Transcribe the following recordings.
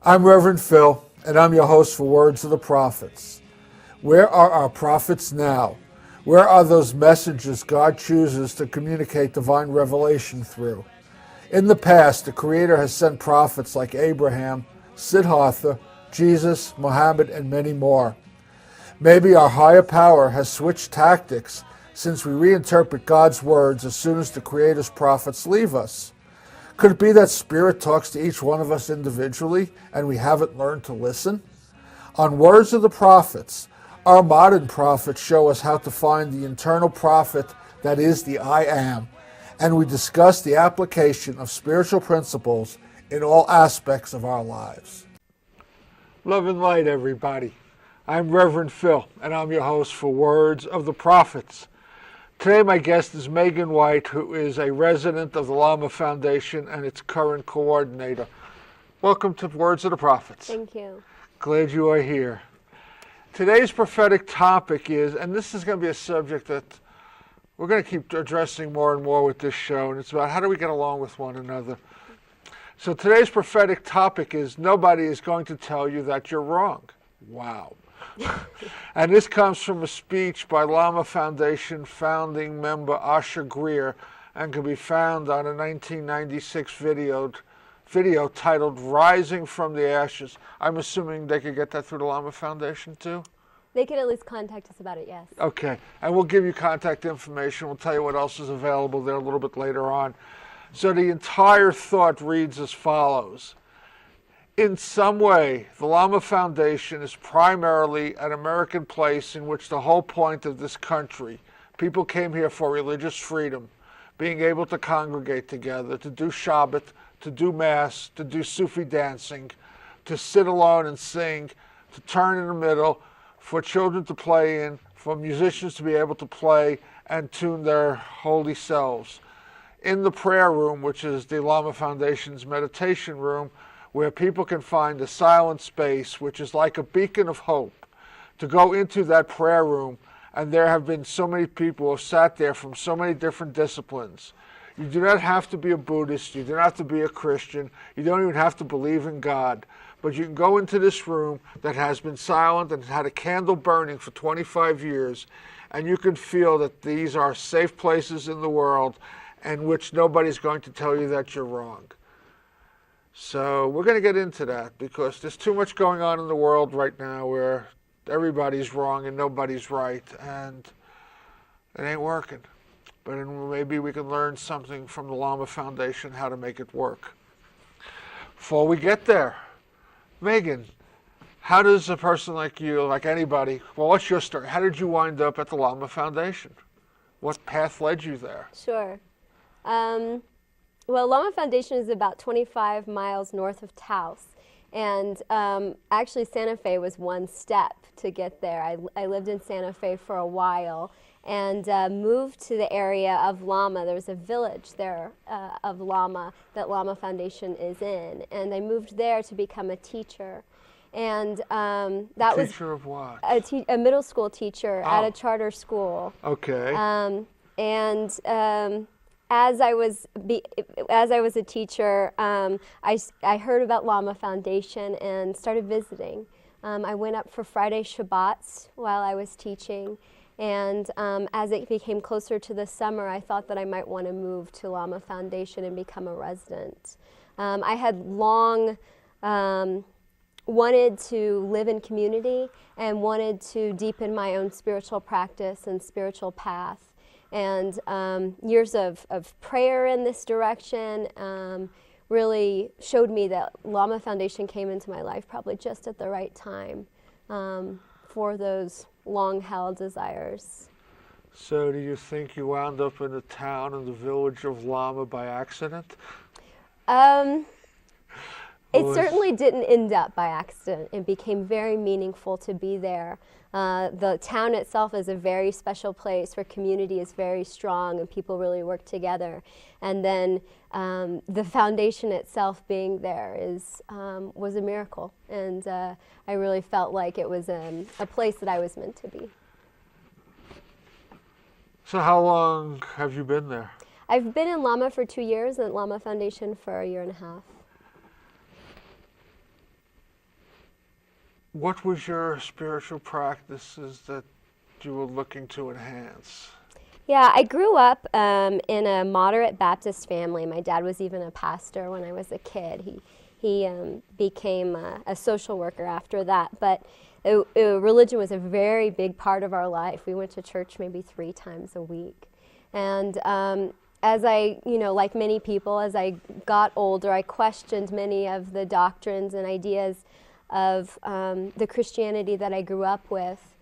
I'm Reverend Phil, and I'm your host for Words of the Prophets. Where are our prophets now? Where are those messages God chooses to communicate divine revelation through? In the past, the Creator has sent prophets like Abraham, Siddhartha, Jesus, Muhammad, and many more. Maybe our higher power has switched tactics since we reinterpret God's words as soon as the Creator's prophets leave us. Could it be that Spirit talks to each one of us individually and we haven't learned to listen? On Words of the Prophets, our modern prophets show us how to find the internal prophet that is the I Am, and we discuss the application of spiritual principles in all aspects of our lives. Love and light, everybody. I'm Reverend Phil, and I'm your host for Words of the Prophets. Today my guest is Megan White, who is a resident of the Lama Foundation and its current coordinator. Welcome to Words of the Prophets. Thank you. Glad you are here. Today's prophetic topic is, and this is going to be a subject that we're going to keep addressing more and more with this show, and it's about how do we get along with one another. So today's prophetic topic is, nobody is going to tell you that you're wrong. Wow. And this comes from a speech by Lama Foundation founding member Asha Greer and can be found on a 1996 video titled Rising from the Ashes. I'm assuming they could get that through the Lama Foundation too? They could at least contact us about it, yes. Okay, and we'll give you contact information. We'll tell you what else is available there a little bit later on. So the entire thought reads as follows. In some way, the Lama Foundation is primarily an American place in which the whole point of this country, people came here for religious freedom, being able to congregate together, to do Shabbat, to do Mass, to do Sufi dancing, to sit alone and sing, to turn in the middle, for children to play in, for musicians to be able to play and tune their holy selves. In the prayer room, which is the Lama Foundation's meditation room, where people can find a silent space, which is like a beacon of hope, to go into that prayer room. And there have been so many people who have sat there from so many different disciplines. You do not have to be a Buddhist, you do not have to be a Christian, you don't even have to believe in God. But you can go into this room that has been silent and had a candle burning for 25 years, and you can feel that these are safe places in the world in which nobody's going to tell you that you're wrong. So we're going to get into that because there's too much going on in the world right now where everybody's wrong and nobody's right, and it ain't working. But maybe we can learn something from the Lama Foundation how to make it work. Before we get there, Megan, how does a person like you, like anybody, well, what's your story? How did you wind up at the Lama Foundation? What path led you there? Sure. Well, Lama Foundation is about 25 miles north of Taos. And actually Santa Fe was one step to get there. I lived in Santa Fe for a while and moved to the area of Lama. There was a village there of Lama that Lama Foundation is in. And I moved there to become a teacher. And that was teacher of what? A middle school teacher at a charter school. Okay. As I was a teacher, I heard about Lama Foundation and started visiting. I went up for Friday Shabbats while I was teaching, and as it became closer to the summer, I thought that I might want to move to Lama Foundation and become a resident. I had long wanted to live in community and wanted to deepen my own spiritual practice and spiritual path. And years of prayer in this direction really showed me that Lama Foundation came into my life probably just at the right time for those long-held desires. So do you think you wound up in the town and the village of Lama by accident? It certainly didn't end up by accident. It became very meaningful to be there. The town itself is a very special place where community is very strong and people really work together. And then the foundation itself being there was a miracle. And I really felt like it was a place that I was meant to be. So how long have you been there? I've been in Lama for 2 years and at Lama Foundation for 1.5 years. What was your spiritual practices that you were looking to enhance? Yeah, I grew up in a moderate Baptist family. My dad was even a pastor when I was a kid. He became a social worker after that. But religion was a very big part of our life. We went to church maybe 3 times a week. And as I, like many people, as I got older, I questioned many of the doctrines and ideas of the Christianity that I grew up with,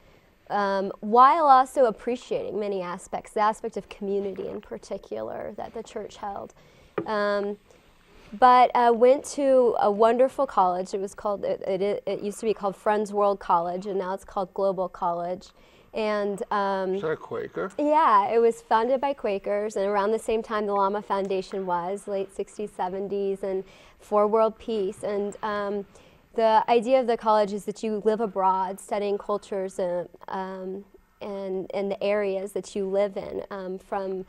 while also appreciating many aspects, the aspect of community in particular that the church held. But I went to a wonderful college. It was called, it used to be called Friends World College, and now it's called Global College. And is that a Quaker? Yeah, it was founded by Quakers, and around the same time the Lama Foundation was, late 60s, 70s, and for world peace. And the idea of the college is that you live abroad, studying cultures and the areas that you live in from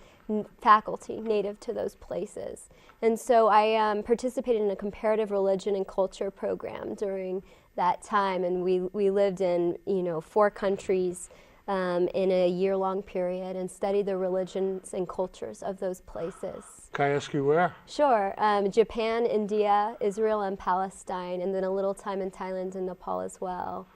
faculty native to those places. And so I participated in a comparative religion and culture program during that time, and we lived in 4 countries in a year-long period and studied the religions and cultures of those places. Can I ask you where? Sure. Japan, India, Israel, and Palestine, and then a little time in Thailand and Nepal as well.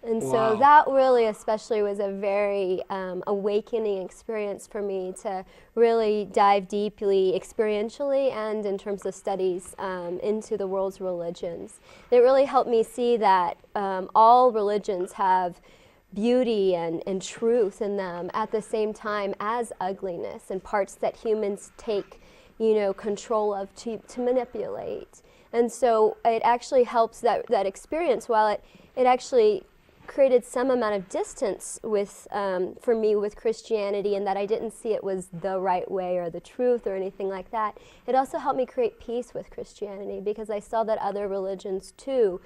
And Wow. so that really especially was a very awakening experience for me to really dive deeply experientially and in terms of studies into the world's religions. It really helped me see that all religions have beauty and truth in them at the same time as ugliness and parts that humans take control of to manipulate. And so it actually helps that experience, while it actually created some amount of distance with for me with Christianity, and that I didn't see it was the right way or the truth or anything like that. It also helped me create peace with Christianity, because I saw that other religions too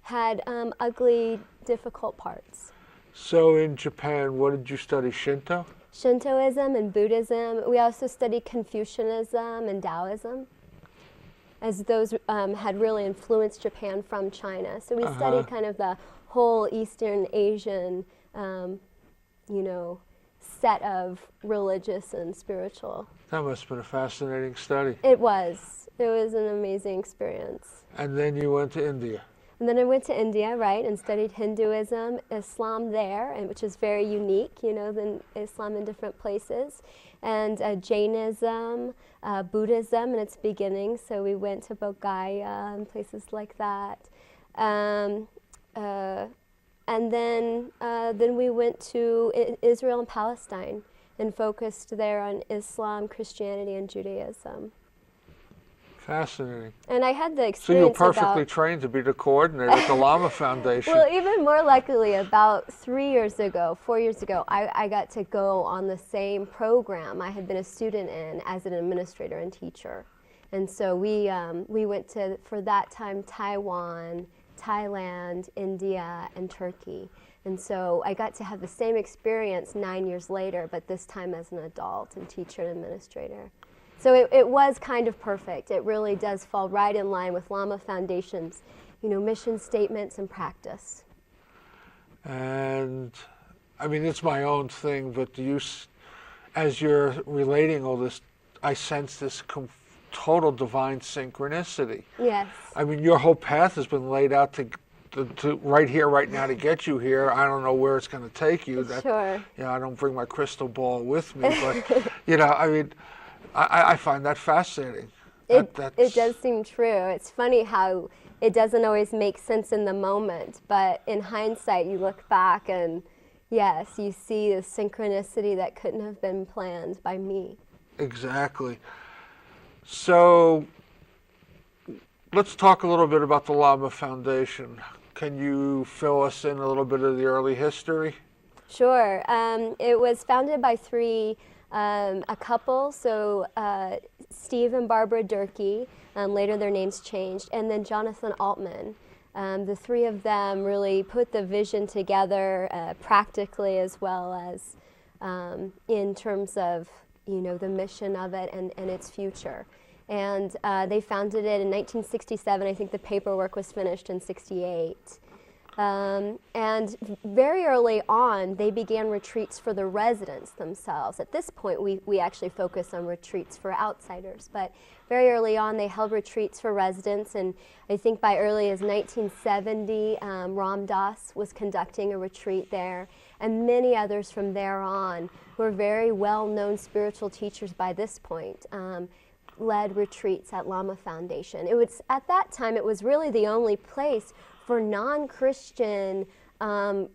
had ugly, difficult parts. So in Japan, what did you study, Shinto? Shintoism and Buddhism. We also studied Confucianism and Taoism, as those had really influenced Japan from China. So we studied kind of the whole Eastern Asian, set of religious and spiritual. That must have been a fascinating study. It was. It was an amazing experience. And then you went to India. And then I went to India, right, and studied Hinduism, Islam there, and which is very unique, than Islam in different places, and Jainism, Buddhism in its beginning. So we went to Bodh Gaya and places like that, and then we went to Israel and Palestine and focused there on Islam, Christianity, and Judaism. Fascinating. And I had the experience. So you were perfectly trained to be the coordinator at the Lama Foundation. Well, even more luckily, about 4 years ago, I got to go on the same program I had been a student in as an administrator and teacher. And so we went to, for that time, Taiwan, Thailand, India, and Turkey. And so I got to have the same experience 9 years later, but this time as an adult and teacher and administrator. So it was kind of perfect. It really does fall right in line with Lama Foundation's, mission statements and practice. And, I mean, it's my own thing, but as you're relating all this, I sense this total divine synchronicity. Yes. I mean, your whole path has been laid out to right here, right now, to get you here. I don't know where it's going to take you. Sure. I don't bring my crystal ball with me, but, I mean, I find that fascinating. It does seem true. It's funny how it doesn't always make sense in the moment, but in hindsight, you look back and, yes, you see the synchronicity that couldn't have been planned by me. Exactly. So let's talk a little bit about the Lama Foundation. Can you fill us in a little bit of the early history? Sure. It was founded by a couple, so Steve and Barbara Durkee, later their names changed, and then Jonathan Altman. The 3 of them really put the vision together practically, as well as in terms of the mission of it and its future. And they founded it in 1967. I think the paperwork was finished in 68. And very early on, they began retreats for the residents themselves. At this point, we actually focus on retreats for outsiders, but very early on, they held retreats for residents, and I think by early as 1970, Ram Dass was conducting a retreat there, and many others from there on who are very well-known spiritual teachers by this point led retreats at Lama Foundation. It was, at that time, it was really the only place for non-Christian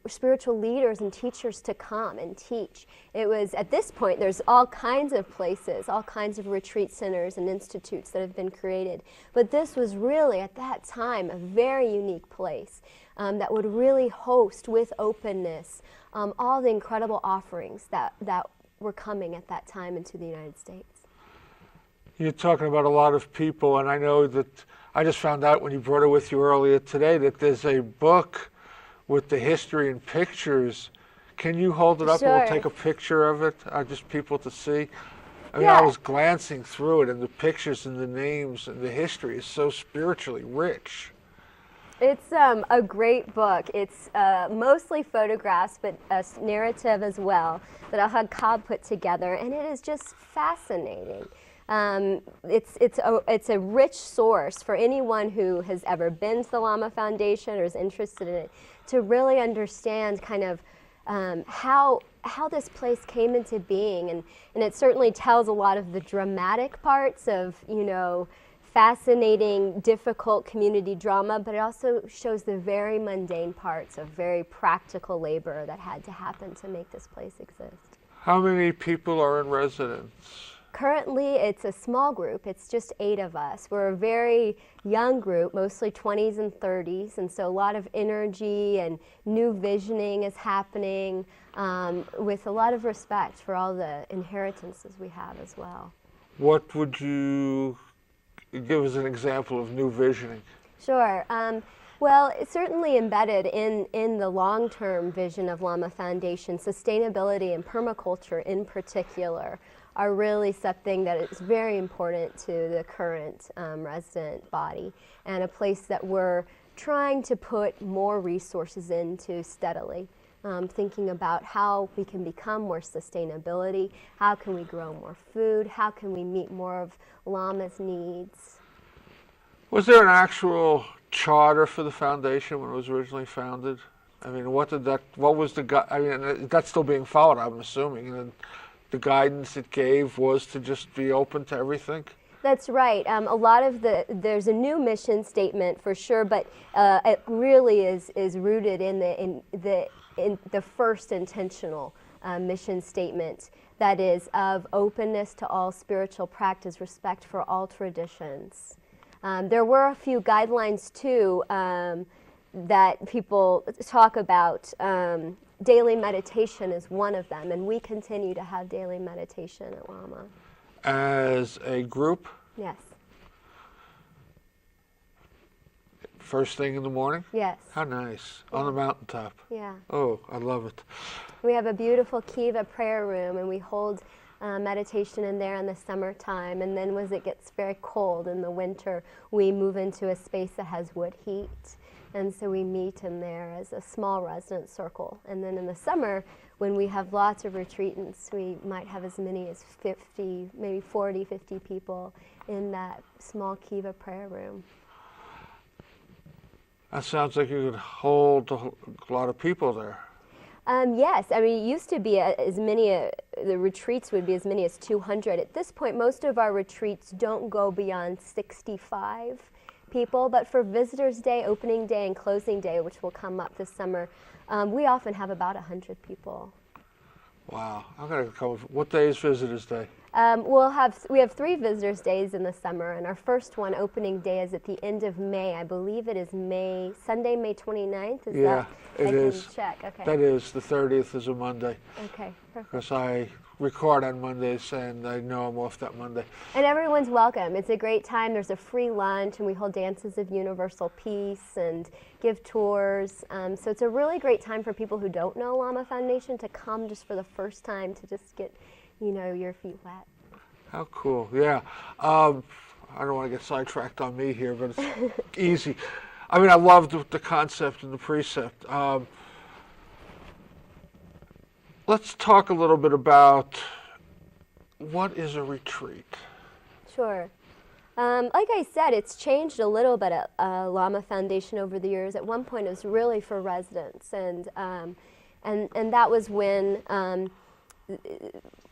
spiritual leaders and teachers to come and teach. It was, at this point, there's all kinds of places, all kinds of retreat centers and institutes that have been created. But this was really, at that time, a very unique place that would really host with openness all the incredible offerings that were coming at that time into the United States. You're talking about a lot of people, and I know that I just found out when you brought it with you earlier today that there's a book with the history and pictures. Can you hold it up Sure. and we'll take a picture of it, just people to see? I mean, Yeah. I was glancing through it, and the pictures and the names and the history is so spiritually rich. It's a great book. It's mostly photographs, but a narrative as well that Ahad Kab put together, and it is just fascinating. It's a rich source for anyone who has ever been to the Lama Foundation or is interested in it to really understand kind of how this place came into being, and it certainly tells a lot of the dramatic parts of, you know, fascinating, difficult community drama, but it also shows the very mundane parts of very practical labor that had to happen to make this place exist. How many people are in residence? Currently, it's a small group. It's just 8 of us. We're a very young group, mostly 20s and 30s, and so a lot of energy and new visioning is happening with a lot of respect for all the inheritances we have as well. What would you give as an example of new visioning? Sure. Well, it's certainly embedded in the long-term vision of Lama Foundation, sustainability and permaculture in particular are really something that is very important to the current resident body, and a place that we're trying to put more resources into steadily, thinking about how we can become more sustainability, how can we grow more food, how can we meet more of Lama's needs. Was there an actual charter for the foundation when it was originally founded? I mean, what was the, I mean, that's still being followed, I'm assuming, and the guidance it gave was to just be open to everything? That's right. A lot of there's a new mission statement for sure, but it really is rooted in the first intentional mission statement, that is of openness to all spiritual practice, respect for all traditions. There were a few guidelines too that people talk about. Daily meditation is one of them, and we continue to have daily meditation at Lama. As a group? Yes. First thing in the morning? Yes. How nice. Yeah. On the mountaintop. Yeah. Oh, I love it. We have a beautiful kiva prayer room, and we hold meditation in there in the summertime, and then as it gets very cold in the winter, we move into a space that has wood heat. And so we meet in there as a small resident circle. And then in the summer, when we have lots of retreatants, we might have as many as 50, maybe 40, 50 people in that small kiva prayer room. That sounds like you could hold a lot of people there. Yes, I mean, it used to be as many, the retreats would be as many as 200. At this point, most of our retreats don't go beyond 65 people, but for Visitors Day, Opening Day, and Closing Day, which will come up this summer, we often have about 100 people. Wow, I'm going to come. What day is Visitors Day? We have 3 Visitors Days in the summer, and our first one, Opening Day, is at the end of May. I believe it is Sunday, May 29th. Is yeah, that? it is. I can check. Okay. That is. The 30th is a Monday. Okay, perfect. Because I record on Mondays, and I know I'm off that Monday. And everyone's welcome. It's a great time. There's a free lunch, and we hold dances of universal peace and give tours. So it's a really great time for people who don't know Lama Foundation to come just for the first time to just get, your feet wet. How cool. Yeah. I don't want to get sidetracked on me here, but it's easy. I mean, I love the concept and the precept. Let's talk a little bit about what is a retreat. Sure. Like I said, it's changed a little bit at Lama Foundation over the years. At one point, it was really for residents, and that was when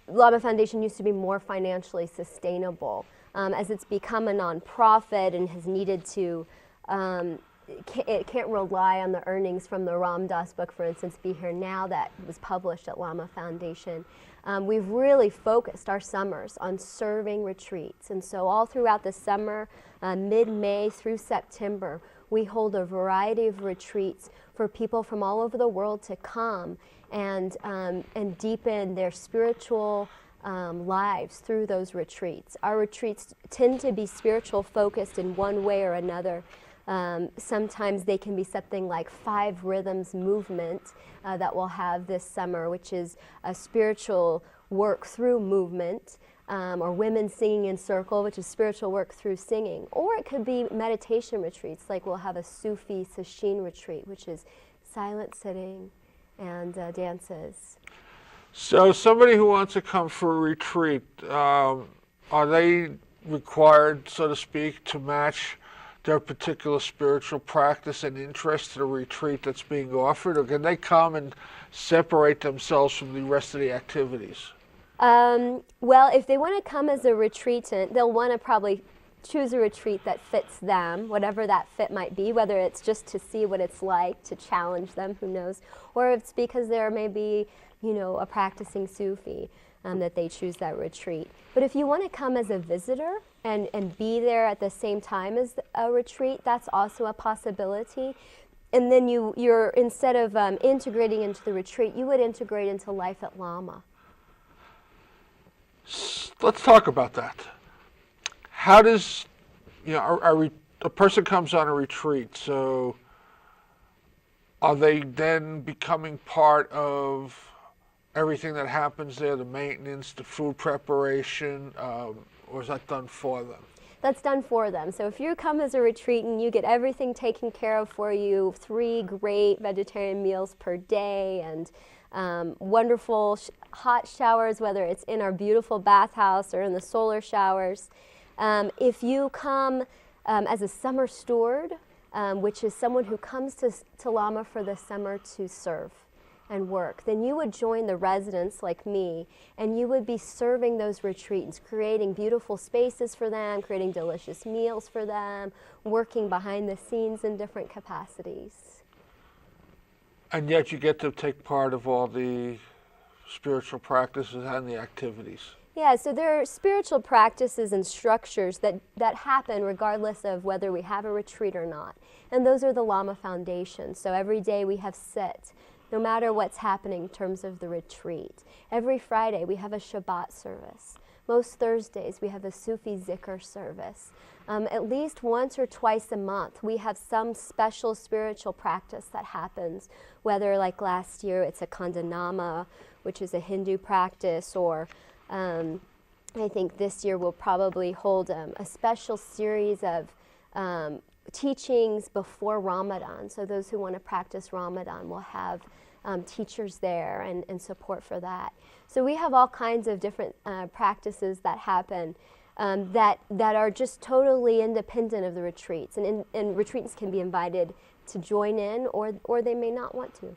Lama Foundation used to be more financially sustainable. As it's become a nonprofit and has needed to, it can't rely on the earnings from the Ram Dass book, for instance, Be Here Now, that was published at Lama Foundation. We've really focused our summers on serving retreats. And so all throughout the summer, mid-May through September, we hold a variety of retreats for people from all over the world to come and deepen their spiritual lives through those retreats. Our retreats tend to be spiritual focused in one way or another. Sometimes they can be something like 5 Rhythms movement that we'll have this summer, which is a spiritual work through movement, or Women Singing in Circle, which is spiritual work through singing. Or it could be meditation retreats, like we'll have a Sufi Sesshin retreat, which is silent sitting and dances. So somebody who wants to come for a retreat, are they required, so to speak, to match their particular spiritual practice and interest to the retreat that's being offered, or can they come and separate themselves from the rest of the activities? Well, if they want to come as a retreatant, they'll want to probably choose a retreat that fits them, whatever that fit might be, whether it's just to see what it's like, to challenge them, who knows, or it's because there may be, you know, a practicing Sufi that they choose that retreat. But if you want to come as a visitor and be there at the same time as a retreat, that's also a possibility. And then you're instead of integrating into the retreat, you would integrate into life at Lama. Let's talk about that. How does, you know, a person comes on a retreat, so are they then becoming part of everything that happens there, the maintenance, the food preparation, or is that done for them? That's done for them. So if you come as a retreatant, you get everything taken care of for you, 3 great vegetarian meals per day, and wonderful hot showers, whether it's in our beautiful bathhouse or in the solar showers. If you come as a summer steward, which is someone who comes to Lama for the summer to serve and work, then you would join the residents like me, and you would be serving those retreatants, creating beautiful spaces for them, creating delicious meals for them, working behind the scenes in different capacities. And yet you get to take part of all the spiritual practices and the activities. Yeah, so there are spiritual practices and structures that happen regardless of whether we have a retreat or not. And those are the Lama Foundation. So every day we have sit, no matter what's happening in terms of the retreat. Every Friday we have a Shabbat service. Most Thursdays we have a Sufi Zikr service. At least once or twice a month we have some special spiritual practice that happens, whether like last year it's a Kandanama, which is a Hindu practice, or I think this year we'll probably hold a special series of teachings before Ramadan. So those who want to practice Ramadan will have teachers there and support for that. So we have all kinds of different practices that happen that are just totally independent of the retreats. And retreatants can be invited to join in, or they may not want to.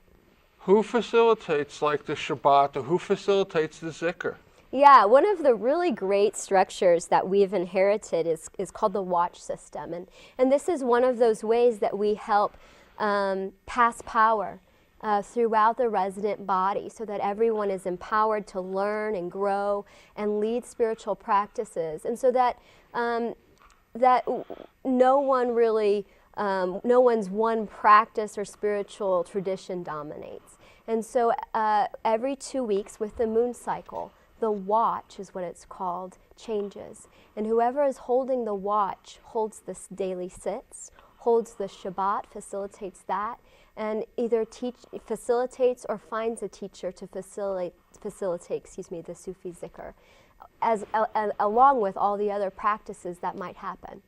Who facilitates like the Shabbat, or who facilitates the Zikr? Yeah, one of the really great structures that we've inherited is called the watch system. And this is one of those ways that we help pass power throughout the resident body, so that everyone is empowered to learn and grow and lead spiritual practices, and so that that no one really, no one's one practice or spiritual tradition dominates. And so every 2 weeks with the moon cycle, the watch is what it's called, changes. And whoever is holding the watch holds this daily sits, holds the Shabbat, facilitates that, and either facilitates or finds a teacher to facilitate the Sufi Zikr, along with all the other practices that might happen.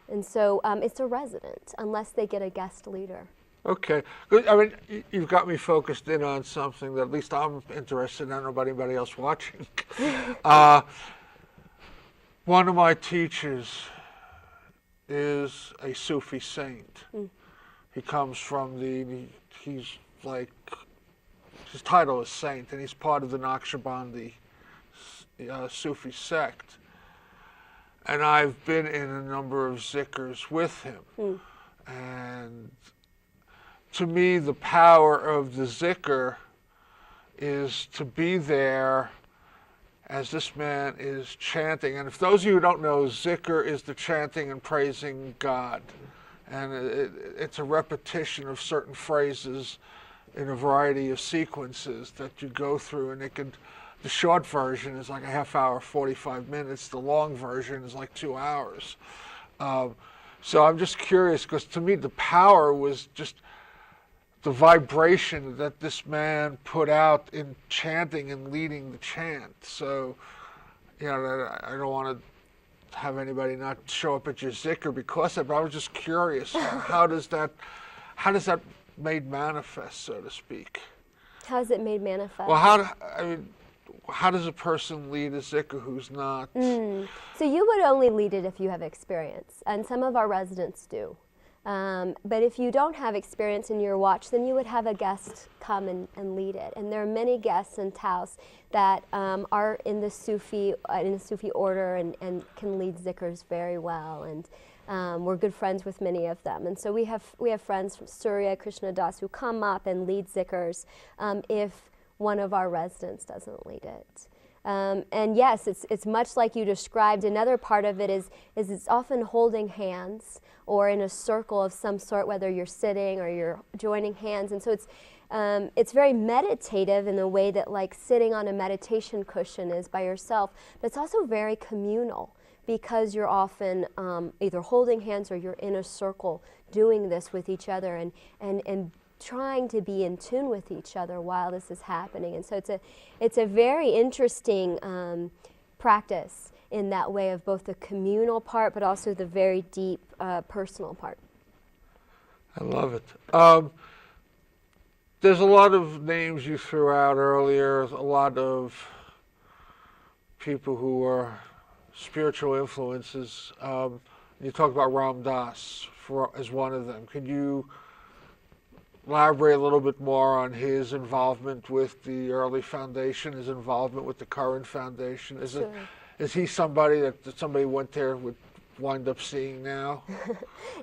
And so it's a resident unless they get a guest leader. Okay. Good. I mean, you've got me focused in on something that at least I'm interested in. I don't know about anybody else watching. One of my teachers is a Sufi saint. He comes from he's like, his title is saint, and he's part of the Naqshbandi Sufi sect. And I've been in a number of zikrs with him. And to me, the power of the zikr is to be there as this man is chanting. And if those of you who don't know, zikr is the chanting and praising God. And it's a repetition of certain phrases in a variety of sequences that you go through. And the short version is like a half hour, 45 minutes. The long version is like 2 hours. So I'm just curious, because to me the power was just the vibration that this man put out in chanting and leading the chant. So, you know, I don't want to have anybody not show up at your zikr because of it, but I was just curious, how does that made manifest, so to speak? How is it made manifest? Well, how does a person lead a zikr who's not? So you would only lead it if you have experience, and some of our residents do. But if you don't have experience in your watch, then you would have a guest come and lead it. And there are many guests in Taos that are in the Sufi order and can lead zikrs very well. And we're good friends with many of them. And so we have friends from Surya Krishna Das who come up and lead zikrs if one of our residents doesn't lead it. And yes, it's much like you described. Another part of it is it's often holding hands or in a circle of some sort, whether you're sitting or you're joining hands. And so it's very meditative in the way that like sitting on a meditation cushion is by yourself, but it's also very communal because you're often either holding hands or you're in a circle doing this with each other and trying to be in tune with each other while this is happening. And so it's a very interesting practice in that way of both the communal part but also the very deep personal part. I love it. There's a lot of names you threw out earlier, a lot of people who are spiritual influences. You talk about Ram Dass as one of them. Could you elaborate a little bit more on his involvement with the early foundation, his involvement with the current foundation? Is he somebody that somebody went there would wind up seeing now?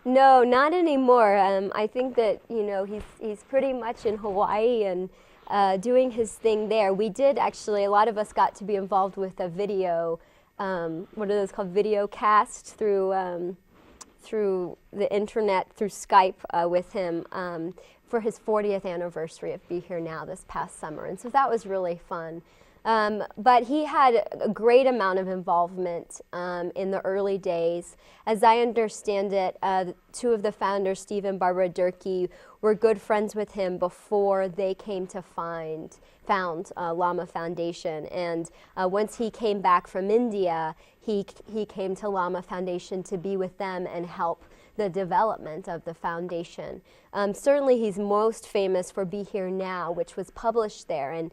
No, not anymore. I think that he's pretty much in Hawaii and doing his thing there. We did actually. A lot of us got to be involved with a video. What are those called? Video cast through the internet, through Skype with him. For his 40th anniversary of Be Here Now this past summer. And so that was really fun. But he had a great amount of involvement in the early days. As I understand it, two of the founders, Steve and Barbara Durkee, were good friends with him before they came to found Lama Foundation. And once he came back from India, he came to Lama Foundation to be with them and help the development of the foundation. Certainly he's most famous for Be Here Now, which was published there, and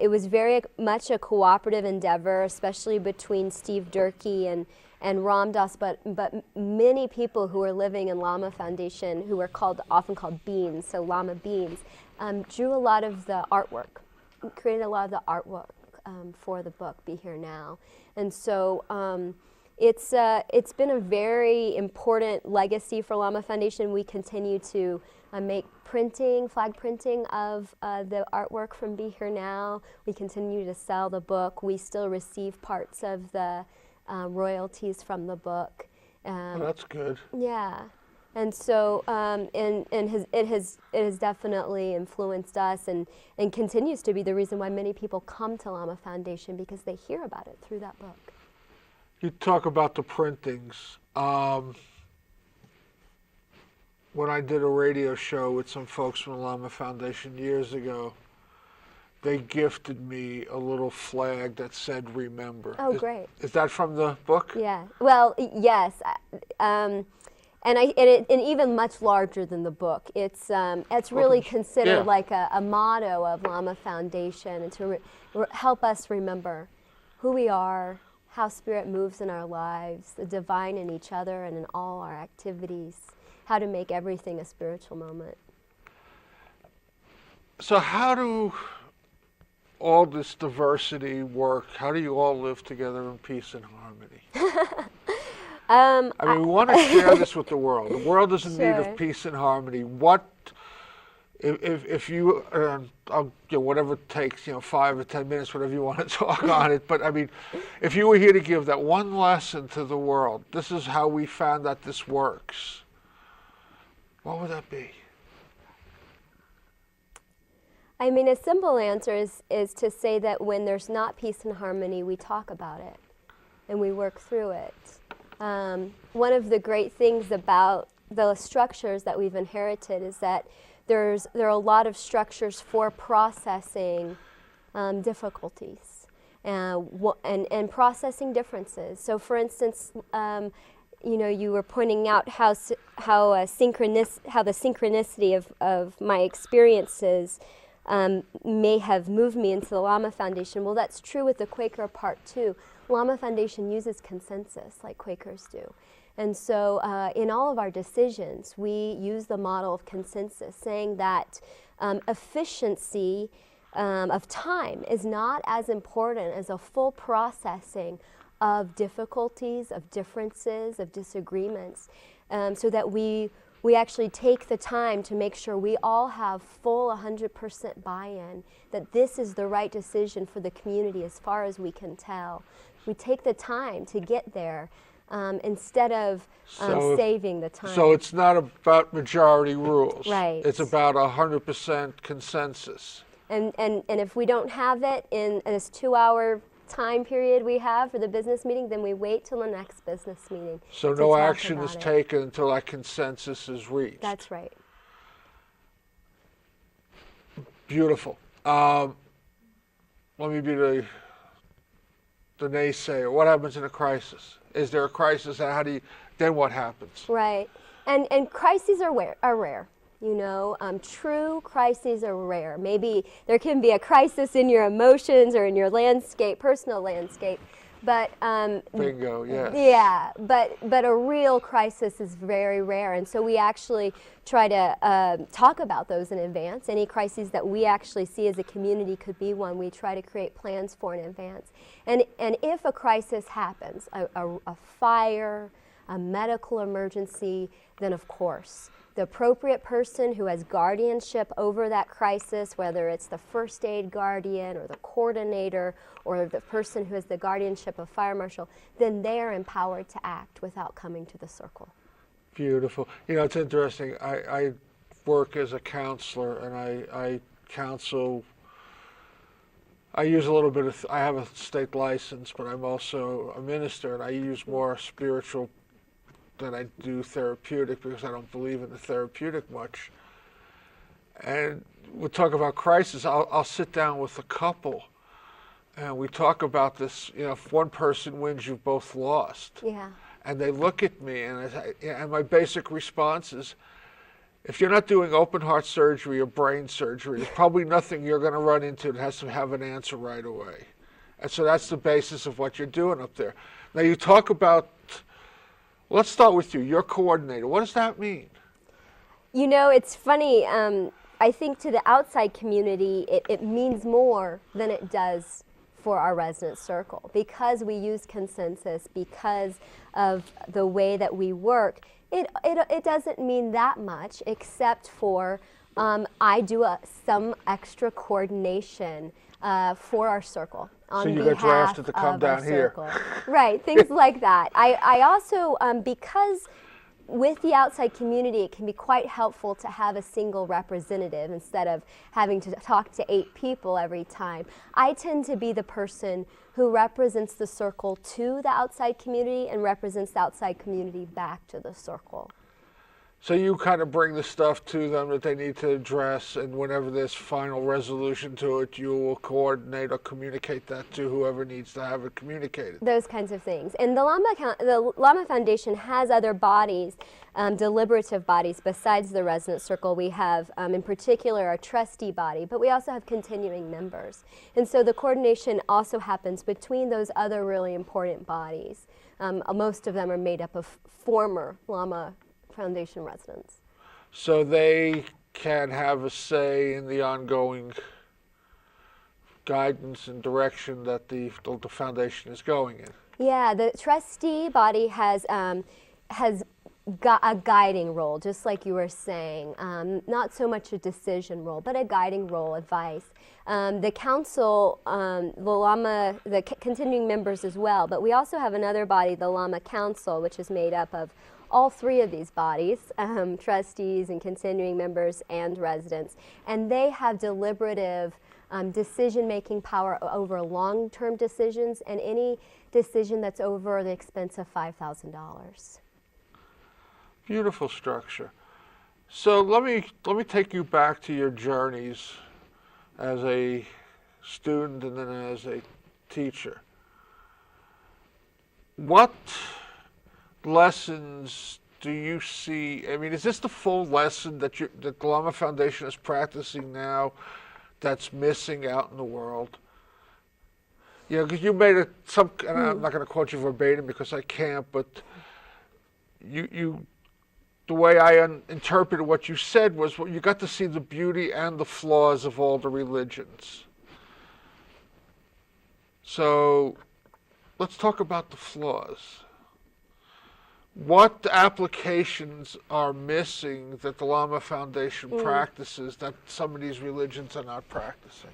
it was very much a cooperative endeavor, especially between Steve Durkee and Ram Dass, but many people who were living in Lama Foundation, who were often called beings, so Lama beings, drew a lot of the artwork, created a lot of the artwork for the book Be Here Now. And so it's been a very important legacy for Lama Foundation. We continue to make flag printing of the artwork from Be Here Now. We continue to sell the book. We still receive parts of the royalties from the book. Well, that's good. Yeah, and so it has definitely influenced us and continues to be the reason why many people come to Lama Foundation, because they hear about it through that book. You talk about the printings. When I did a radio show with some folks from the Lama Foundation years ago, they gifted me a little flag that said "Remember." Oh, great! Is that from the book? Yeah. Well, yes. And even much larger than the book. It's really considered like a motto of Lama Foundation, and to help us remember who we are, how Spirit moves in our lives, the divine in each other and in all our activities, how to make everything a spiritual moment. So how do all this diversity work? How do you all live together in peace and harmony? I mean, we want to share this with the world. The world is in need of peace and harmony. What, if you, I'll, whatever it takes, 5 or 10 minutes, whatever you want to talk on it. But I mean, if you were here to give that one lesson to the world, this is how we found that this works, what would that be? I mean, a simple answer is to say that when there's not peace and harmony, we talk about it and we work through it. One of the great things about the structures that we've inherited is that there are a lot of structures for processing difficulties and processing differences. So, for instance, you were pointing out how the synchronicity of my experiences may have moved me into the Lama Foundation. Well, that's true with the Quaker part too. Lama Foundation uses consensus like Quakers do. And so in all of our decisions, we use the model of consensus, saying that efficiency of time is not as important as a full processing of difficulties, of differences, of disagreements, so that we actually take the time to make sure we all have full 100% buy-in, that this is the right decision for the community as far as we can tell. We take the time to get there instead of saving the time. So it's not about majority rules. Right. It's about 100% consensus. And if we don't have it in this 2-hour time period we have for the business meeting, then we wait till the next business meeting. So no action is taken until that consensus is reached. That's right. Beautiful. Let me be the naysayer. What happens in a crisis? Is there a crisis, and then what happens? Right. And crises are rare. True crises are rare. Maybe there can be a crisis in your emotions or in your personal landscape, but bingo, yes. Yeah, but a real crisis is very rare, and so we actually try to talk about those in advance. Any crises that we actually see as a community could be one we try to create plans for in advance. And if a crisis happens, a fire, a medical emergency, then of course the appropriate person who has guardianship over that crisis, whether it's the first aid guardian or the coordinator or the person who has the guardianship of fire marshal, then they are empowered to act without coming to the circle. Beautiful. It's interesting. I work as a counselor, and I counsel. I use a little bit of, I have a state license, but I'm also a minister, and I use more spiritual than I do therapeutic, because I don't believe in the therapeutic much. And we'll talk about crisis. I'll sit down with a couple and we talk about this. If one person wins, you've both lost. Yeah. And they look at me, and my basic response is, if you're not doing open heart surgery or brain surgery, there's probably nothing you're going to run into that has to have an answer right away. And so that's the basis of what you're doing up there. Now you talk about, let's start with you. You're coordinator. What does that mean? It's funny. I think to the outside community, it means more than it does for our resident circle. Because we use consensus, because of the way that we work, it doesn't mean that much, except for I do some extra coordination for our circle. So you get drafted to come down here. Right, things like that. I also, because with the outside community, it can be quite helpful to have a single representative instead of having to talk to 8 people every time. I tend to be the person who represents the circle to the outside community and represents the outside community back to the circle. So you kind of bring the stuff to them that they need to address, and whenever there's final resolution to it, you will coordinate or communicate that to whoever needs to have it communicated. Those kinds of things. And the Lama Foundation has other bodies, deliberative bodies, besides the Resonance Circle. We have, in particular, our trustee body, but we also have continuing members. And so the coordination also happens between those other really important bodies. Most of them are made up of former Lama Foundation residents. So they can have a say in the ongoing guidance and direction that the foundation is going in. Yeah, the trustee body has got a guiding role, just like you were saying. Not so much a decision role, but a guiding role, advice. The council, the continuing members as well, but we also have another body, the Lama Council, which is made up of all three of these bodies, trustees and continuing members and residents, and they have deliberative decision-making power over long-term decisions and any decision that's over the expense of $5,000. Beautiful structure. So let me take you back to your journeys as a student and then as a teacher. What lessons do you see? I mean, is this the full lesson that the Lama Foundation is practicing now that's missing out in the world? You know, because you made and I'm not going to quote you verbatim because I can't, but the way I interpreted what you said was, well, you got to see the beauty and the flaws of all the religions. So let's talk about the flaws. What applications are missing that the Lama Foundation practices that some of these religions are not practicing?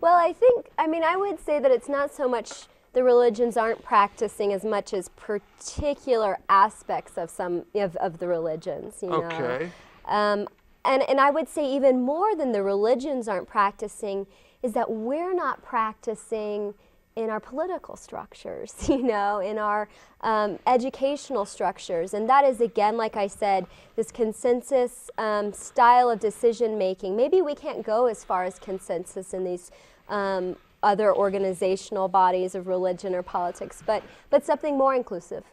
Well, I would say that it's not so much the religions aren't practicing as much as particular aspects of some of the religions, you know. Okay. And I would say even more than the religions aren't practicing is that we're not practicing in our political structures, you know, in our educational structures. And that is, again, like I said, this consensus style of decision making. Maybe we can't go as far as consensus in these other organizational bodies of religion or politics, but something more inclusive.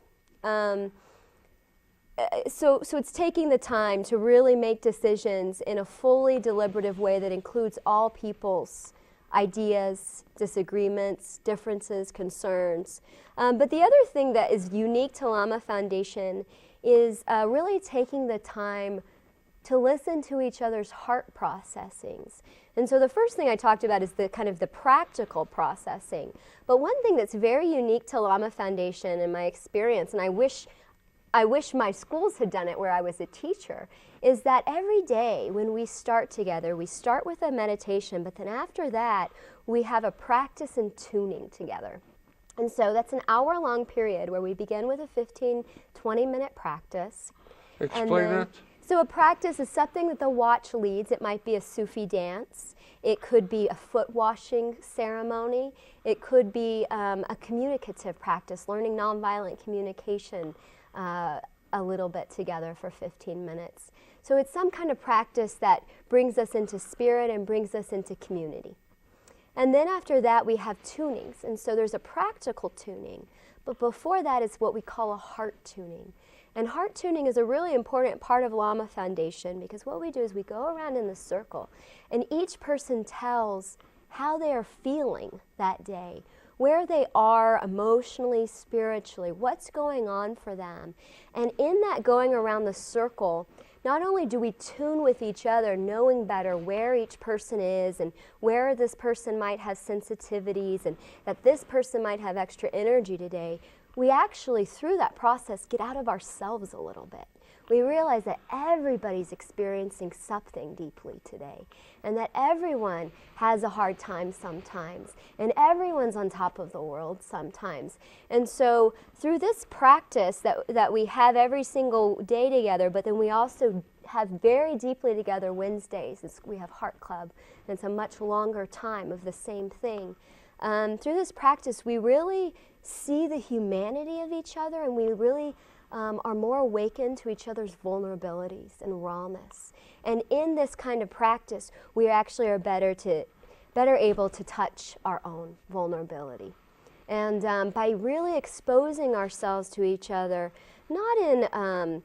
So it's taking the time to really make decisions in a fully deliberative way that includes all people's ideas, disagreements, differences, concerns. But the other thing that is unique to Lama Foundation is really taking the time to listen to each other's heart processings. And so the first thing I talked about is the kind of the practical processing. But one thing that's very unique to Lama Foundation in my experience, and I wish my schools had done it where I was a teacher, is that every day when we start together, we start with a meditation, but then after that, we have a practice in tuning together. And so that's an hour-long period where we begin with a 15, 20-minute practice. Explain that. So a practice is something that the watch leads. It might be a Sufi dance. It could be a foot washing ceremony. It could be a communicative practice, learning nonviolent communication a little bit together for 15 minutes. So it's some kind of practice that brings us into spirit and brings us into community. And then after that, we have tunings. And so there's a practical tuning. But before that is what we call a heart tuning. And heart tuning is a really important part of Lama Foundation because what we do is we go around in the circle and each person tells how they are feeling that day, where they are emotionally, spiritually, what's going on for them. And in that going around the circle, not only do we tune with each other, knowing better where each person is and where this person might have sensitivities and that this person might have extra energy today, we actually, through that process, get out of ourselves a little bit. We realize that everybody's experiencing something deeply today and that everyone has a hard time sometimes and everyone's on top of the world sometimes. And so through this practice that we have every single day together, but then we also have very deeply together Wednesdays. We have Heart Club, and it's a much longer time of the same thing. Through this practice, we really see the humanity of each other, and we really are more awakened to each other's vulnerabilities and rawness. And in this kind of practice, we actually are better able to touch our own vulnerability. And by really exposing ourselves to each other, not in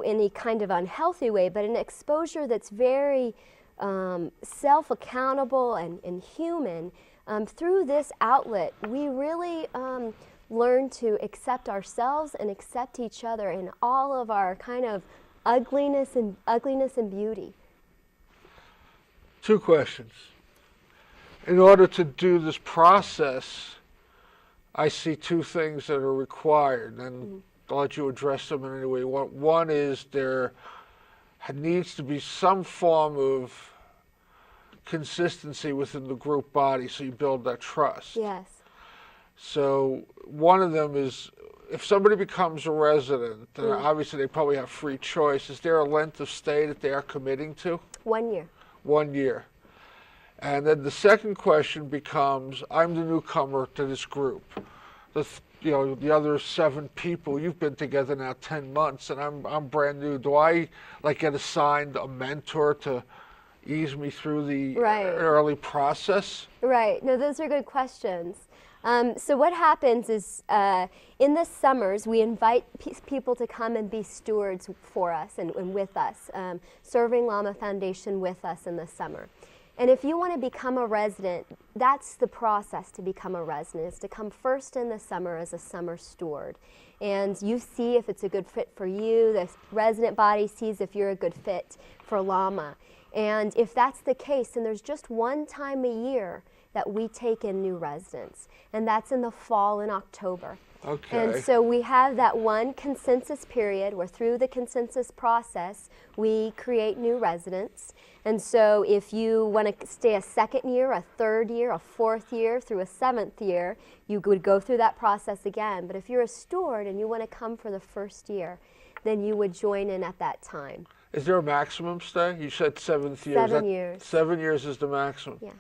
any kind of unhealthy way, but an exposure that's very self-accountable and human, through this outlet, we really learn to accept ourselves and accept each other in all of our kind of ugliness and beauty. 2 questions. In order to do this process, I see 2 things that are required, and I'll let you address them in any way. One is there needs to be some form of consistency within the group body so you build that trust. Yes. So one of them is, if somebody becomes a resident, then obviously they probably have free choice. Is there a length of stay that they are committing to? 1 year. 1 year. And then the second question becomes, I'm the newcomer to this group. The other 7 people, you've been together now 10 months, and I'm brand new. Do I get assigned a mentor to ease me through the early process? Right. No, those are good questions. So what happens is in the summers, we invite people to come and be stewards for us and with us, serving Lama Foundation with us in the summer. And if you want to become a resident, that's the process to become a resident, is to come first in the summer as a summer steward. And you see if it's a good fit for you. The resident body sees if you're a good fit for Lama. And if that's the case, then there's just one time a year that we take in new residents, and that's in the fall in October. Okay. And so we have that one consensus period where through the consensus process, we create new residents. And so if you want to stay a 2nd year, a 3rd year, a 4th year, through a 7th year, you would go through that process again. But if you're a steward and you want to come for the 1st year, then you would join in at that time. Is there a maximum stay? You said 7th year. 7 years. 7 years is the maximum. Yeah.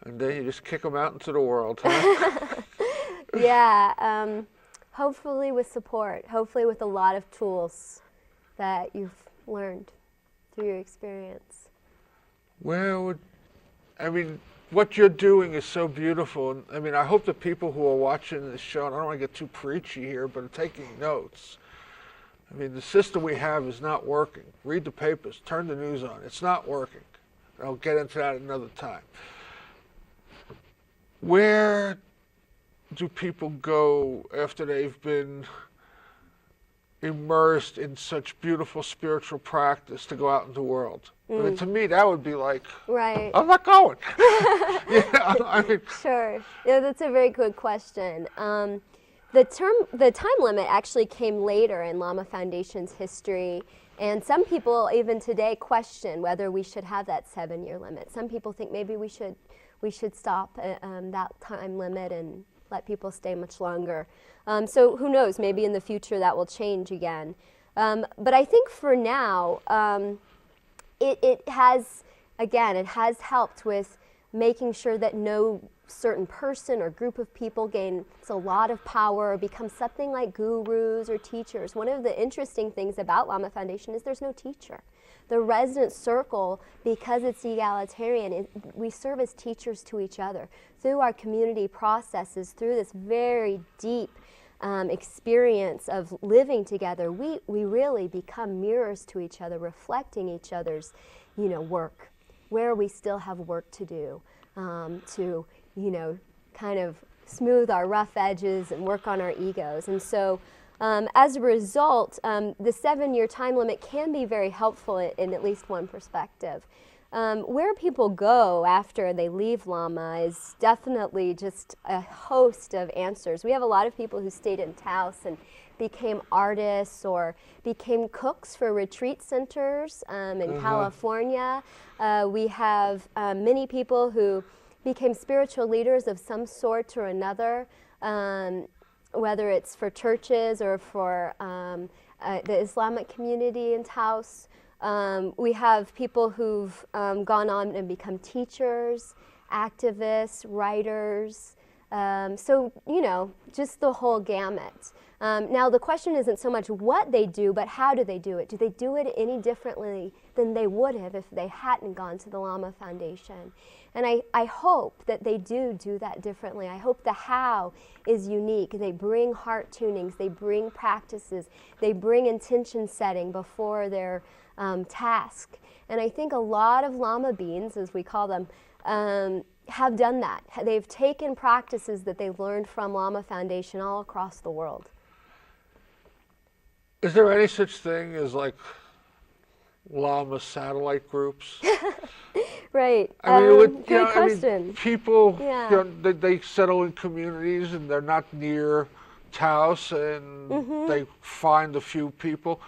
And then you just kick them out into the world, huh? Yeah, hopefully with support, hopefully with a lot of tools that you've learned through your experience. Well, I mean, what you're doing is so beautiful. I mean, I hope the people who are watching this show, and I don't want to get too preachy here, but are taking notes. I mean, the system we have is not working. Read the papers, turn the news on. It's not working. I'll get into that another time. Where do people go after they've been immersed in such beautiful spiritual practice to go out in the world? I mean, to me, that would be like, I'm not going. I mean, Sure. Yeah, that's a very good question. The time limit actually came later in Lama Foundation's history, and some people even today question whether we should have that 7-year limit. Some people think maybe we should stop that time limit and let people stay much longer. So who knows, maybe in the future that will change again. But I think for now, it has helped with making sure that no certain person or group of people gains a lot of power or become something like gurus or teachers. One of the interesting things about Lama Foundation is there's no teacher. The resident circle, because it's egalitarian, we serve as teachers to each other. Through our community processes, through this very deep experience of living together, we really become mirrors to each other, reflecting each other's work, where we still have work to do to kind of smooth our rough edges and work on our egos. And so as a result, the 7-year time limit can be very helpful in at least one perspective. Where people go after they leave Lama is definitely just a host of answers. We have a lot of people who stayed in Taos and became artists or became cooks for retreat centers in California. We have many people who became spiritual leaders of some sort or another, whether it's for churches or for the Islamic community in Taos. We have people who've gone on and become teachers, activists, writers, So, just the whole gamut. Now, the question isn't so much what they do, but how do they do it? Do they do it any differently than they would have if they hadn't gone to the Lama Foundation? And I hope that they do that differently. I hope the how is unique. They bring heart tunings, they bring practices, they bring intention setting before their task. And I think a lot of Lama beings, as we call them, have done that. They've taken practices that they've learned from Lama Foundation all across the world. Is there any such thing as like Lama satellite groups? Right. I mean, good question. People, Yeah. They settle in communities and they're not near Taos, and they find a few people.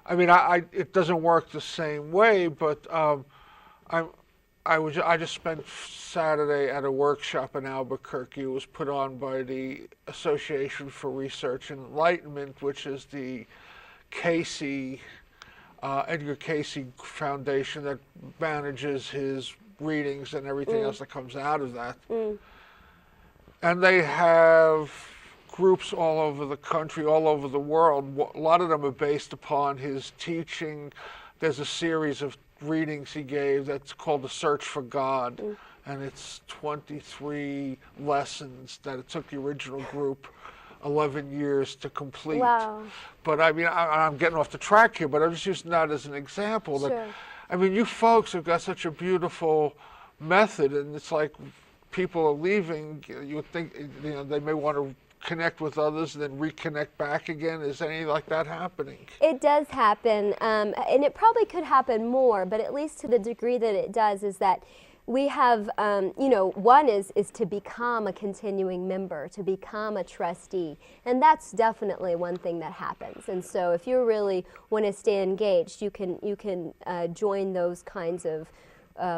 I mean, it doesn't work the same way, but I just spent Saturday at a workshop in Albuquerque. It was put on by the Association for Research and Enlightenment, which is the Edgar Casey Foundation that manages his readings and everything else that comes out of that. And they have groups all over the country, all over the world. A lot of them are based upon his teaching. There's a series of readings he gave that's called The Search for God, and it's 23 lessons that it took the original group 11 years to complete. Wow. But I mean, I'm getting off the track here, but I'm just using that as an example. Sure. That, I mean, you folks have got such a beautiful method, and it's like people are leaving, you would think, they may want to connect with others and then reconnect back again. Is any like that happening? It does happen, and it probably could happen more, but at least to the degree that it does is that we have, one is to become a continuing member, to become a trustee, and that's definitely one thing that happens. And so if you really want to stay engaged, you can join those kinds of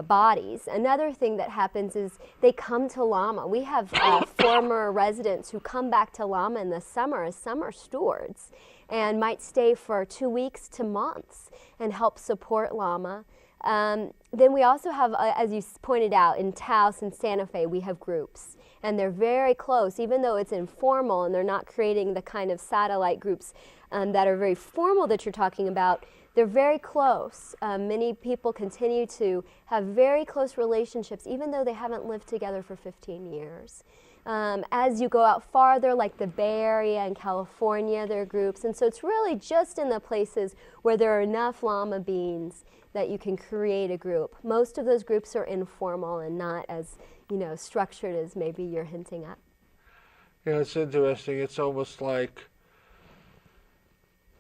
bodies. Another thing that happens is they come to Lama. We have former residents who come back to Lama in the summer as summer stewards and might stay for 2 weeks to months and help support Lama. Then we also have, as you pointed out, in Taos and Santa Fe, we have groups. And they're very close, even though it's informal and they're not creating the kind of satellite groups that are very formal that you're talking about. They're very close. Many people continue to have very close relationships, even though they haven't lived together for 15 years. As you go out farther, like the Bay Area and California, there are groups. And so it's really just in the places where there are enough Lama beings that you can create a group. Most of those groups are informal and not as, structured as maybe you're hinting at. Yeah, it's interesting. It's almost like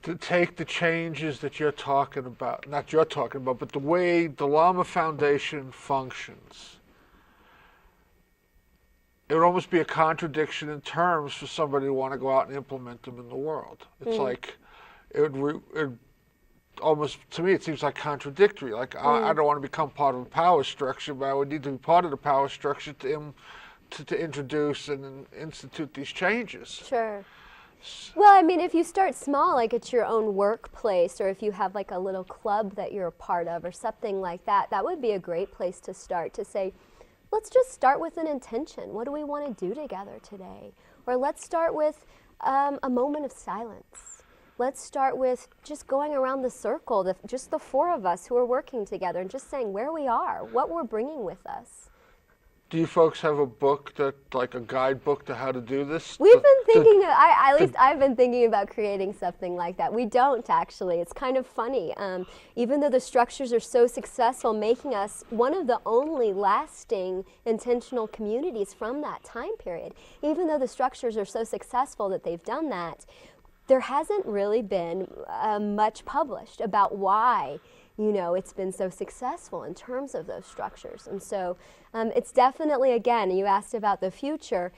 to take the changes that you're talking about, not you're talking about, but the way the Lama Foundation functions. It would almost be a contradiction in terms for somebody to want to go out and implement them in the world. It's like, it almost, to me, it seems like contradictory. Like, I don't want to become part of the power structure, but I would need to be part of the power structure to introduce and institute these changes. Sure. Well, I mean, if you start small, like at your own workplace, or if you have like a little club that you're a part of or something like that, that would be a great place to start, to say, let's just start with an intention. What do we want to do together today? Or let's start with a moment of silence. Let's start with just going around the circle, just the four of us who are working together, and just saying where we are, what we're bringing with us. Do you folks have a book, like a guidebook to how to do this? We've been thinking, at least I've been thinking about creating something like that. We don't, actually. It's kind of funny. Even though the structures are so successful, making us one of the only lasting intentional communities from that time period, even though the structures are so successful that they've done that, there hasn't really been much published about why it's been so successful in terms of those structures. And so it's definitely, again, you asked about the future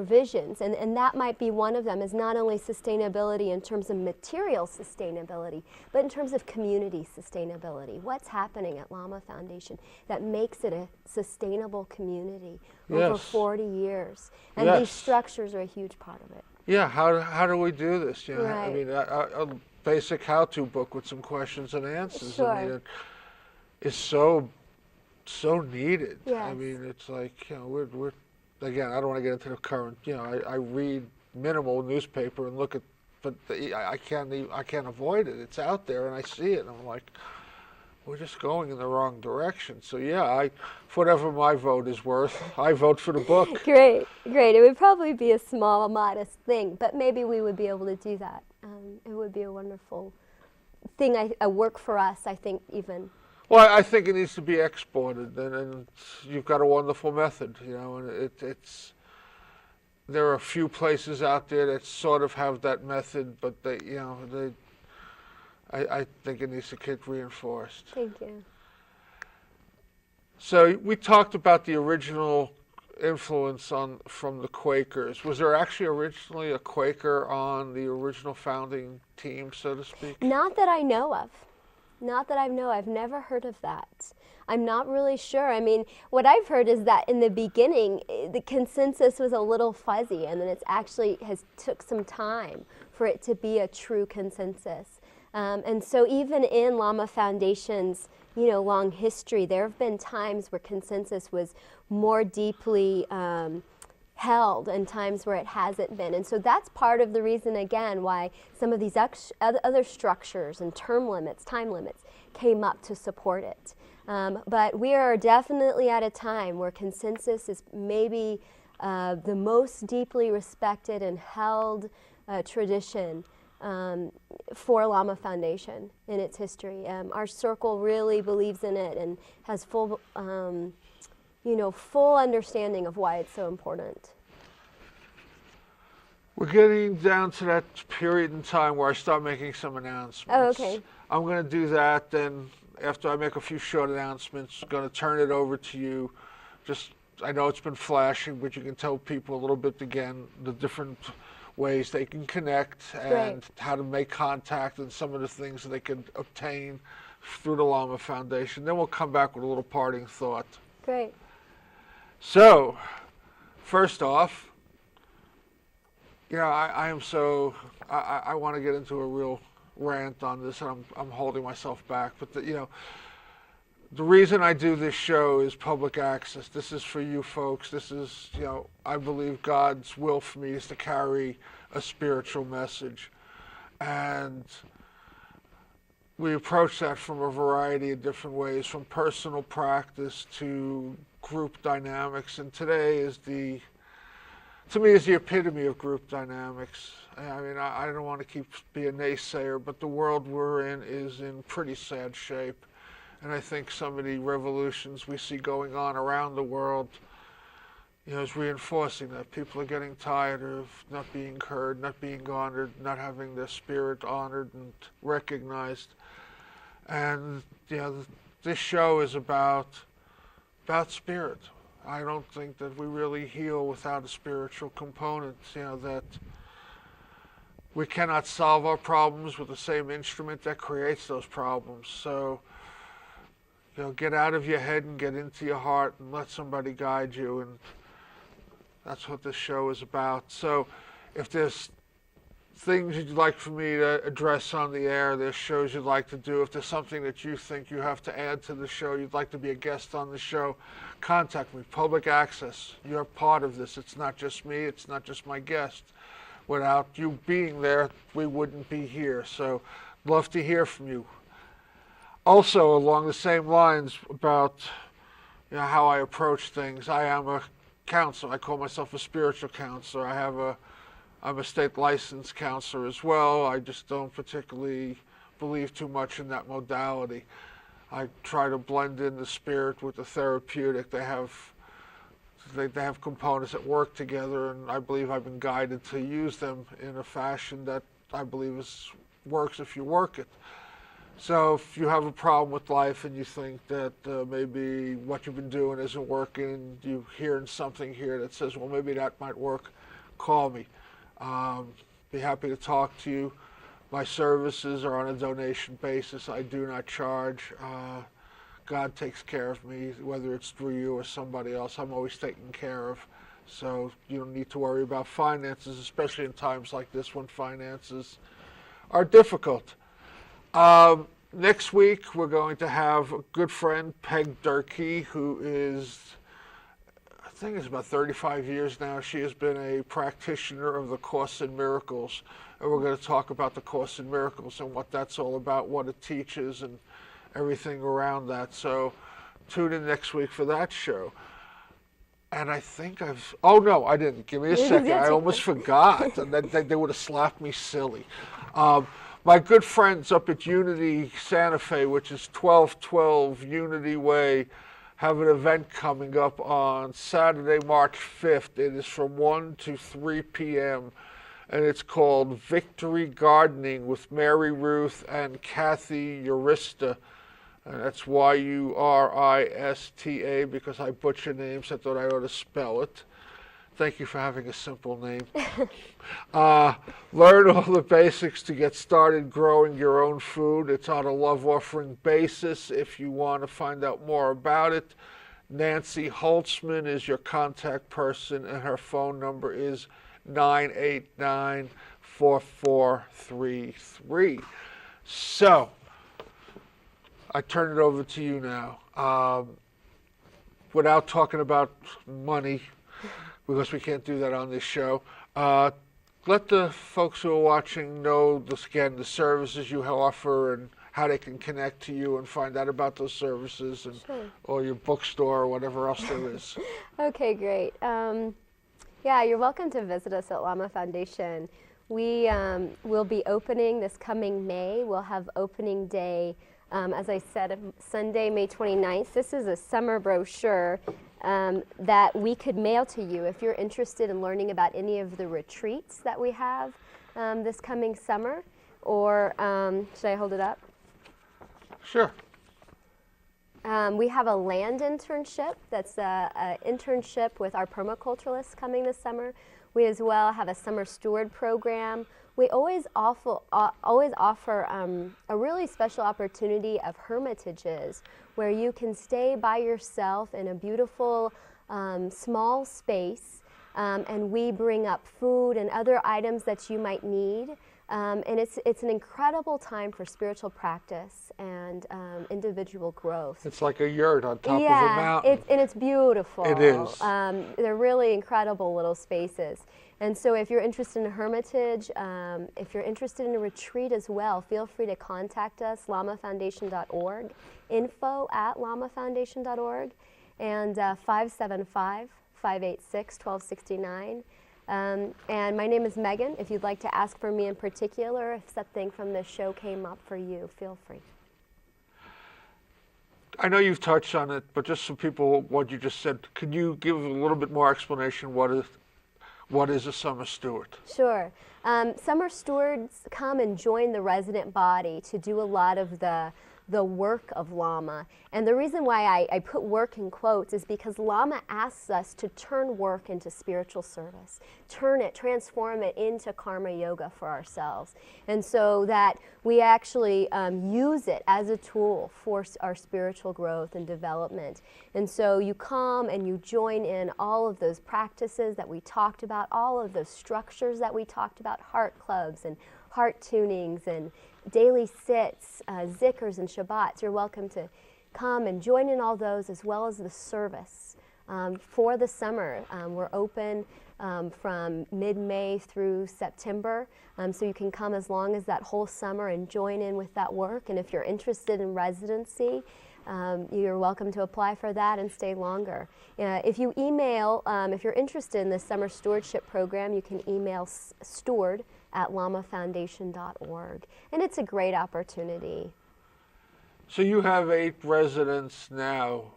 visions, and that might be one of them, is not only sustainability in terms of material sustainability, but in terms of community sustainability. What's happening at Lama Foundation that makes it a sustainable community over 40 years? And these structures are a huge part of it. Yeah, how do we do this? Right. I mean, a basic how-to book with some questions and answers. Sure. I mean, it is so needed. Yes. I mean, it's like, we're again, I don't want to get into the current, I read minimal newspaper and look at, but I can't avoid it. It's out there and I see it and I'm like, we're just going in the wrong direction. So yeah, for whatever my vote is worth, I vote for the book. Great. It would probably be a small, modest thing, but maybe we would be able to do that. It would be a wonderful thing, a work for us, I think, even. Well, I think it needs to be exported, and you've got a wonderful method, and it's. There are a few places out there that sort of have that method, but I think it needs to get reinforced. Thank you. So we talked about the original influence from the Quakers. Was there actually originally a Quaker on the original founding team, so to speak? Not that I know of. I've never heard of that. I'm not really sure. I mean, what I've heard is that in the beginning, the consensus was a little fuzzy, and then it's actually took some time for it to be a true consensus. And so even in Lama Foundation's, long history, there have been times where consensus was more deeply held and times where it hasn't been. And so that's part of the reason, again, why some of these other structures and time limits came up to support it. But we are definitely at a time where consensus is maybe the most deeply respected and held tradition for Lama Foundation in its history. Our circle really believes in it and has full understanding of why it's so important. We're getting down to that period in time where I start making some announcements. Oh, okay. I'm going to do that, then after I make a few short announcements, I'm going to turn it over to you. I know it's been flashing, but you can tell people a little bit again, the different ways they can connect and how to make contact and some of the things that they can obtain through the Lama Foundation. Then we'll come back with a little parting thought. Great. So, first off, I want to get into a real rant on this, and I'm holding myself back. But the reason I do this show is public access. This is for you folks. This is, I believe God's will for me is to carry a spiritual message, and we approach that from a variety of different ways, from personal practice to group dynamics. And today is the epitome of group dynamics. I mean, I don't want to be a naysayer, but the world we're in is in pretty sad shape. And I think some of the revolutions we see going on around the world, is reinforcing that. People are getting tired of not being heard, not being honored, not having their spirit honored and recognized. And, this show is about spirit. I don't think that we really heal without a spiritual component, that we cannot solve our problems with the same instrument that creates those problems. So, get out of your head and get into your heart and let somebody guide you, and that's what this show is about. So, if there's things you'd like for me to address on the air, there's shows you'd like to do, if there's something that you think you have to add to the show, you'd like to be a guest on the show, contact me. Public access. You're part of this. It's not just me. It's not just my guest. Without you being there, we wouldn't be here. So, love to hear from you. Also, along the same lines about how I approach things, I am a counselor. I call myself a spiritual counselor. I'm a state licensed counselor as well. I just don't particularly believe too much in that modality. I try to blend in the spirit with the therapeutic. They have components that work together, and I believe I've been guided to use them in a fashion that I believe works if you work it. So if you have a problem with life and you think that maybe what you've been doing isn't working, and you're hearing something here that says, well, maybe that might work, call me. Be happy to talk to you. My services are on a donation basis. I do not charge. God takes care of me, whether it's through you or somebody else. I'm always taken care of. So you don't need to worry about finances, especially in times like this when finances are difficult. Next week, we're going to have a good friend, Peg Durkee, who is think it's about 35 years now, she has been a practitioner of the Course in Miracles. And we're going to talk about the Course in Miracles and what that's all about, what it teaches, and everything around that. So tune in next week for that show. And I think oh no, I didn't. Give me a second. I almost forgot. And then they would have slapped me silly. My good friends up at Unity Santa Fe, which is 1212 Unity Way, have an event coming up on Saturday, March 5th. It is from 1 to 3 p.m. and it's called Victory Gardening with Mary Ruth and Kathy Urista. And that's Yurista, because I butcher names. I thought I ought to spell it. Thank you for having a simple name. Learn all the basics to get started growing your own food. It's on a love offering basis. If you want to find out more about it, Nancy Holtzman is your contact person, and her phone number is 989-4433. So, I turn it over to you now. Without talking about money, because we can't do that on this show, let the folks who are watching know, again, the services you offer and how they can connect to you and find out about those services, and or your bookstore or whatever else there is. Okay, great. Yeah, you're welcome to visit us at Lama Foundation. We will be opening this coming May. We'll have opening day, as I said, Sunday, May 29th. This is a summer brochure that we could mail to you if you're interested in learning about any of the retreats that we have this coming summer. Or should I hold it up? Sure. We have a land internship. That's an internship with our permaculturalists coming this summer. We as well have a summer steward program. We always offer a really special opportunity of hermitages where you can stay by yourself in a beautiful small space, and we bring up food and other items that you might need. And it's an incredible time for spiritual practice and individual growth. It's like a yurt on top of a mountain. And it's beautiful. It is. They're really incredible little spaces. And so if you're interested in a hermitage, if you're interested in a retreat as well, feel free to contact us, lamafoundation.org, info@lamafoundation.org, and 575-586-1269. And my name is Megan. If you'd like to ask for me in particular, if something from this show came up for you, feel free. I know you've touched on it, but just so people, what you just said, could you give a little bit more explanation? What is a summer steward? Sure. Summer stewards come and join the resident body to do a lot of the work of Lama. And the reason why I put work in quotes is because Lama asks us to turn work into spiritual service, transform it into karma yoga for ourselves. And so that we actually use it as a tool for our spiritual growth and development. And so you come and you join in all of those practices that we talked about, all of those structures that we talked about, heart clubs and heart tunings and daily sits, zikrs and shabbats. You're welcome to come and join in all those, as well as the service. For the summer, we're open from mid-May through September, so you can come as long as that whole summer and join in with that work. And if you're interested in residency, you're welcome to apply for that and stay longer. If you email, if you're interested in the summer stewardship program, you can email steward@lamafoundation.org. And it's a great opportunity. So you have 8 residents now.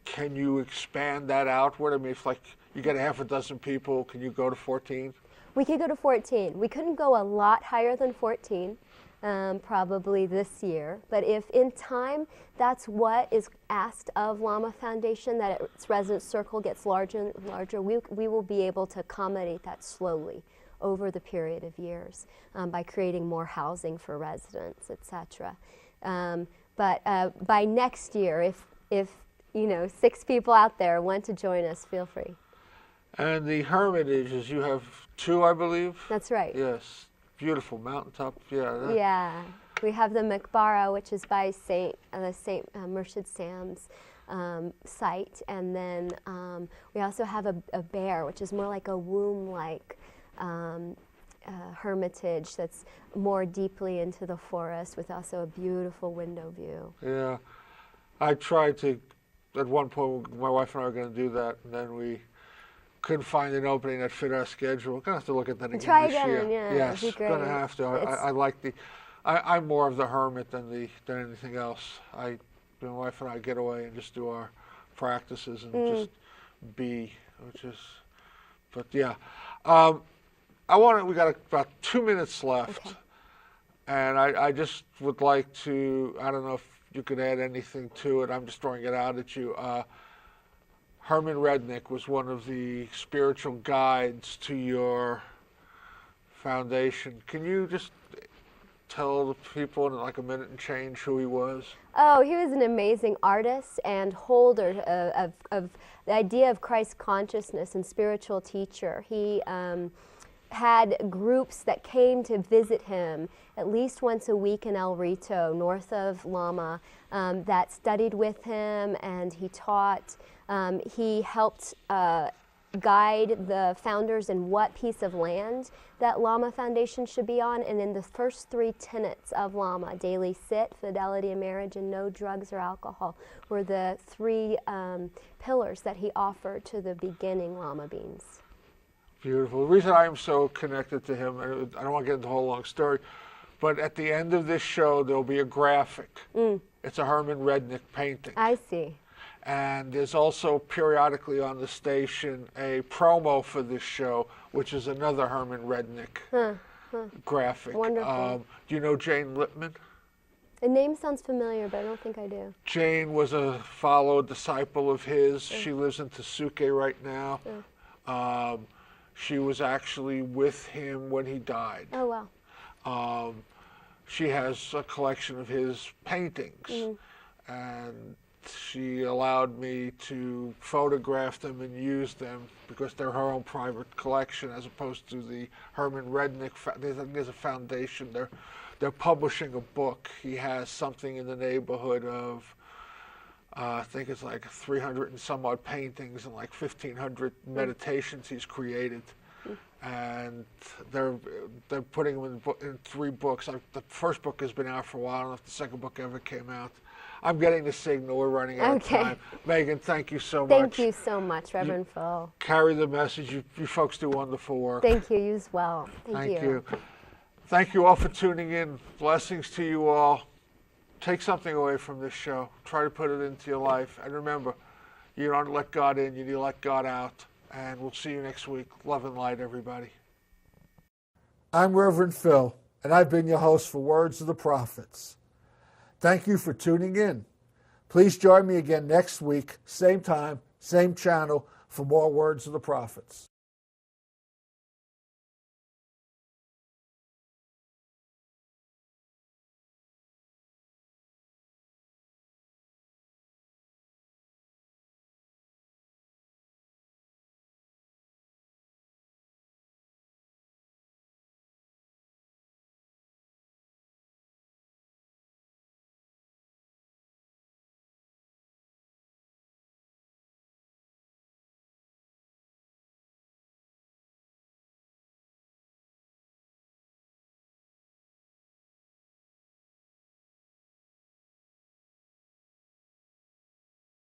Can you expand that outward? I mean, if like you get a half a dozen people, can you go to 14? We could go to 14. We couldn't go a lot higher than 14. Probably this year, but if in time that's what is asked of Lama Foundation, that its resident circle gets larger and larger, we will be able to accommodate that slowly over the period of years by creating more housing for residents, etc. But by next year, if 6 people out there want to join us, feel free. And the hermitages, you have 2, I believe? That's right. Yes. Beautiful mountaintop, Yeah. We have the Maqbara, which is by Saint Murshid Sam's site, and then we also have a bear, which is more like a womb-like hermitage that's more deeply into the forest, with also a beautiful window view. Yeah, I tried to. At one point, my wife and I were going to do that, and then we couldn't find an opening that fit our schedule. We're going to have to look at that again Try this again, year. yeah. Yes, It'd be great. going to have to. I like the. I'm more of the hermit than anything else. My wife and I get away and just do our practices and just be, which is. But yeah, we got about 2 minutes left, Okay. and I just would like to. I don't know if you could add anything to it. I'm just throwing it out at you. Herman Rednick was one of the spiritual guides to your foundation. Can you just tell the people in like a minute and change who he was? Oh, he was an amazing artist and holder of the idea of Christ consciousness and spiritual teacher. He had groups that came to visit him at least once a week in El Rito, north of Lama, that studied with him, and he taught. He helped guide the founders in what piece of land that Lama Foundation should be on, and in the first 3 tenets of Lama, daily sit, fidelity in marriage, and no drugs or alcohol, were the 3 pillars that he offered to the beginning Lama beings. Beautiful. The reason I am so connected to him, and I don't want to get into the whole long story, but at the end of this show, there'll be a graphic. It's a Herman Rednick painting. I see. And there's also periodically on the station a promo for this show, which is another Herman Rednick graphic. Wonderful. Do you know Jane Lippman? The name sounds familiar, but I don't think I do. Jane was a disciple of his. She lives in Tasuke right now. She was actually with him when he died. Oh, wow. She has a collection of his paintings, and she allowed me to photograph them and use them because they're her own private collection, as opposed to the Herman Rednick. There's a foundation. They're publishing a book. He has something in the neighborhood of, I think it's like 300 and some odd paintings and like 1,500 meditations he's created. And they're putting them in 3 books. The first book has been out for a while. I don't know if the second book ever came out. I'm getting the signal. We're running out of time. Megan, thank you so much. Thank you so much, Reverend Phil. Carry the message. You folks do wonderful work. Thank you. You as well. Thank you. Thank you all for tuning in. Blessings to you all. Take something away from this show. Try to put it into your life. And remember, you don't let God in, you need to let God out. And we'll see you next week. Love and light, everybody. I'm Reverend Phil, and I've been your host for Words of the Prophets. Thank you for tuning in. Please join me again next week, same time, same channel, for more Words of the Prophets.